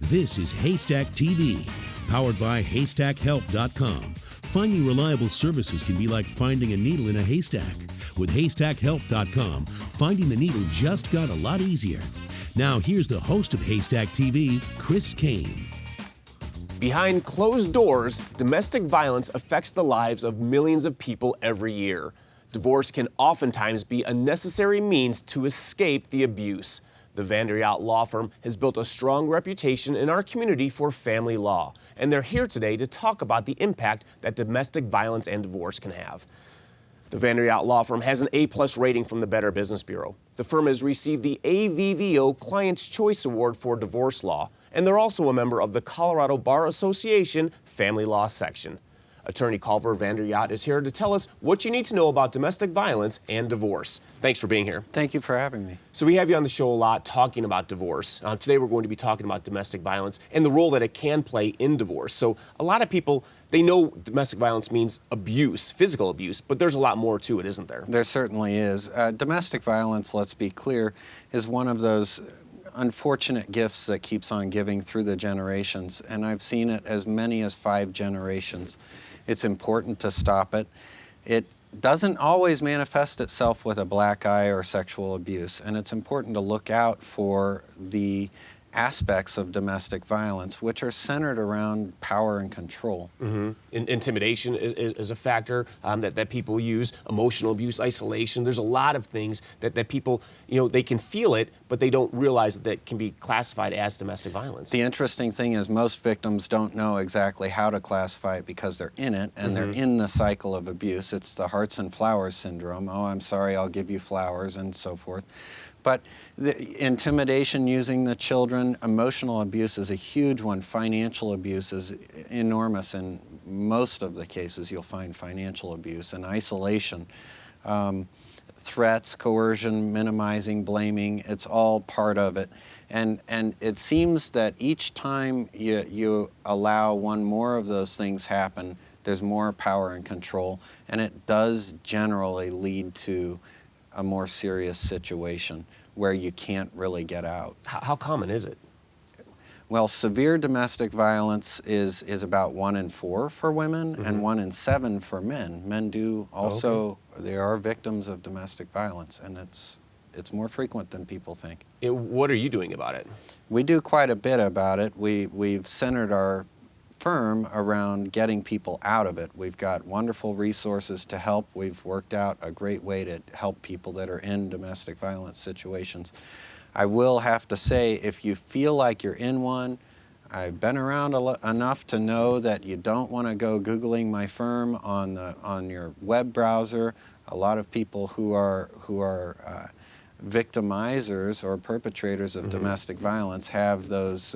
This is Haystack TV, powered by HaystackHelp.com. Finding reliable services can be like finding a needle in a haystack. With HaystackHelp.com, finding the needle just got a lot easier. Now here's the host of Haystack TV, Chris Kane. Behind closed doors, domestic violence affects the lives of millions of people every year. Divorce can oftentimes be a necessary means to escape the abuse. The Van Der Jagt law firm has built a strong reputation in our community for family law, and they're here today to talk about the impact that domestic violence and divorce can have. The Van Der Jagt law firm has an A+ rating from the Better Business Bureau. The firm has received the AVVO Client's Choice Award for divorce law, and they're also a member of the Colorado Bar Association Family Law Section. Attorney Culver Van Der Jagt is here to tell us what you need to know about domestic violence and divorce. Thanks for being here. Thank you for having me. So we have you on the show a lot talking about divorce. Today we're going to be talking about domestic violence and the role that it can play in divorce. So a lot of people, they know domestic violence means abuse, physical abuse, but there's a lot more to it, isn't there? There certainly is. Domestic violence, let's be clear, is one of those unfortunate gifts that keeps on giving through the generations, and I've seen it as many as 5 generations. It's important to stop it. It doesn't always manifest itself with a black eye or sexual abuse, and it's important to look out for the aspects of domestic violence, which are centered around power and control. Intimidation is a factor that people use, emotional abuse, isolation. There's a lot of things that people, they can feel it, but they don't realize that can be classified as domestic violence. The interesting thing is most victims don't know exactly how to classify it because they're in it and they're in the cycle of abuse. It's the hearts and flowers syndrome. Oh, I'm sorry, I'll give you flowers and so forth. But the intimidation using the children, emotional abuse is a huge one. Financial abuse is enormous. In most of the cases, you'll find financial abuse and isolation. Threats, coercion, minimizing, blaming, it's all part of it. And it seems that each time you allow one more of those things happen, there's more power and control, and it does generally lead to a more serious situation where you can't really get out. How common is it? Well, severe domestic violence is about 1 in 4 for women and 1 in 7 for men. Men do also, they are victims of domestic violence, and it's more frequent than people think. What are you doing about it? We do quite a bit about it. We've centered our firm around getting people out of it. We've got wonderful resources to help. We've worked out a great way to help people that are in domestic violence situations. I will have to say, if you feel like you're in one, I've been around enough to know that you don't want to go Googling my firm on your web browser. A lot of people who are victimizers or perpetrators of domestic violence have those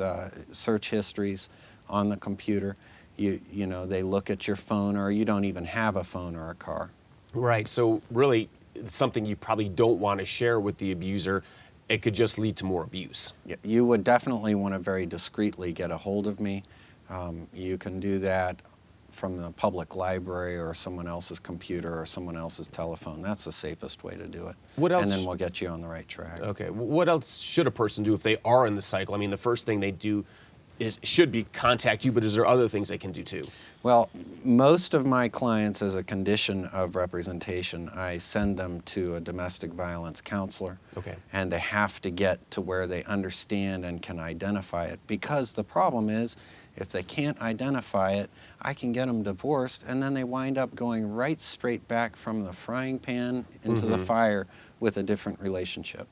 search histories on the computer. They look at your phone, or you don't even have a phone or a car. Right, so really it's something you probably don't want to share with the abuser. It could just lead to more abuse. You would definitely want to very discreetly get a hold of me. You can do that from the public library or someone else's computer or someone else's telephone. That's the safest way to do it. What else? And then we'll get you on the right track. Okay, what else should a person do if they are in the cycle? I mean, the first thing they do should be contact you, but is there other things they can do too? Well, most of my clients, as a condition of representation, I send them to a domestic violence counselor. Okay. And they have to get to where they understand and can identify it. Because the problem is, if they can't identify it, I can get them divorced, and then they wind up going right straight back from the frying pan into the fire with a different relationship.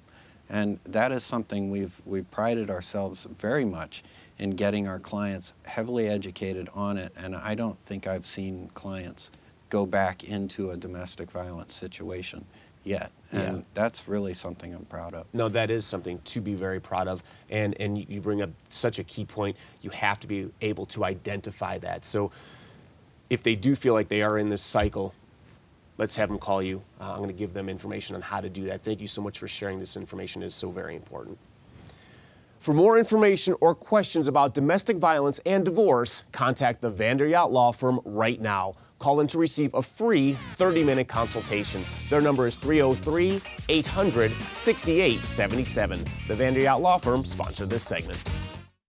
And that is something we've prided ourselves very much in getting our clients heavily educated on it, and I don't think I've seen clients go back into a domestic violence situation yet. And that's really something I'm proud of. No, that is something to be very proud of, and you bring up such a key point. You have to be able to identify that. So if they do feel like they are in this cycle, let's have them call you. I'm going to give them information on how to do that. Thank you so much for sharing this information. It is so very important. For more information or questions about domestic violence and divorce, contact the Van Der Jagt Law Firm right now. Call in to receive a free 30-minute consultation. Their number is 303-800-6877. The Van Der Jagt Law Firm sponsored this segment.